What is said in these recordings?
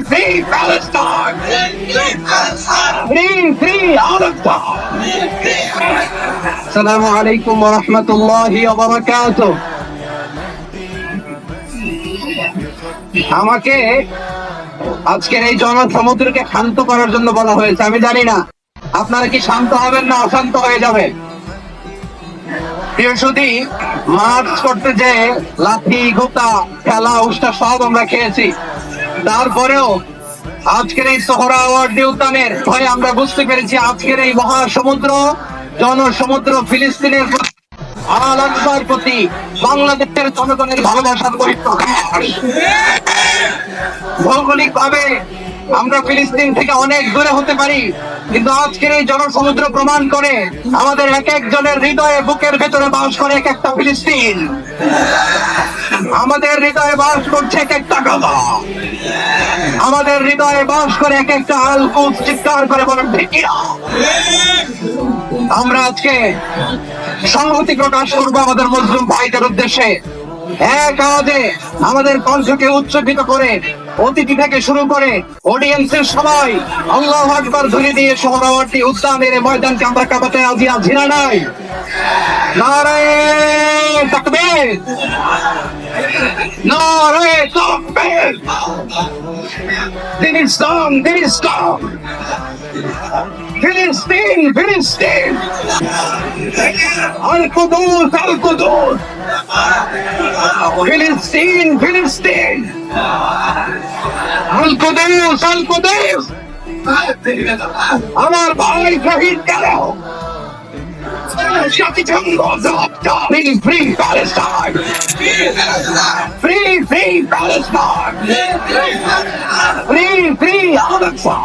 free Palestine! Free, free Palestine! Assalamu alaikum wa rahmatullahi wa barakatuh. আমাকে আজকের এই জনসমুদ্রকে শান্ত করার জন্য বলা হয়েছে। আমি জানি না আপনারা কি শান্ত হবেন না অশান্ত হয়ে যাবেন। প্রিয় সুধী, মার্চ করতে যে লাঠি গোতা খেলা উষ্টা সব আমরা খেয়েছি, তারপরেও আজকের এই সোহরাওয়ার্দী উদ্যানের ভয়ে আমরা বুঝতে পেরেছি আজকের এই মহাসমুদ্র জনসমুদ্র ফিলিস্তিনের আল আকবার প্রতি বাংলাদেশের জনগণের ভালোবাসার পরিপ্রকাশ। ভৌগোলিক ভাবে আমরা ফিলিস্তিন থেকে অনেক দূরে হতে পারি, কিন্তু আজকের এই জনসমুদ্র প্রমাণ করে আমাদের এক একজনের হৃদয়ে বুকের ভেতরে বাস করে এক একটা ফিলিস্তিন। আমাদের হৃদয়ে বাস করছে এক একটা গাজা, আমাদের হৃদয়ে বাস করে এক একটা আল কুদস। চিৎকার করে বলেন ঠিক কিনা? আমরা আজকে সংহতি প্রকাশ করবো আমাদের মুসলিম ভাইদের উদ্দেশ্যে। এক আওয়াজে আমাদের কণ্ঠকে উচ্চকিত করে অতিথি থেকে শুরু করে অডিয়েন্সের সবাই আল্লাহু আকবার ধ্বনি দিয়ে সোহরাওয়ার্দী উদ্যানের ময়দানকে আমরা কাঁপাতে রাজি আছি না নাই? নারায়ে তাকবীর, নারায়ে তাকবীর। দিন ইসলাম, দিন ইসলাম। ফিলিস্তিন, ফিলিস্তিন। আল কুদুস, আল কুদুস। ফিলিস্তিন, ফিলিস্তিন। আল কুদুস, আল কুদুস। আমার ভাই শহীদ গেল। Free, free Palestine! Free, free Palestine! Free, free Al-Aqsa!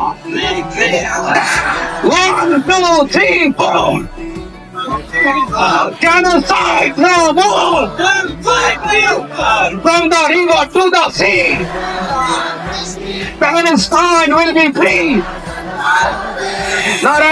1, 2, 3, 4! Genocide no more! From the river to the sea! Palestine will be free! Not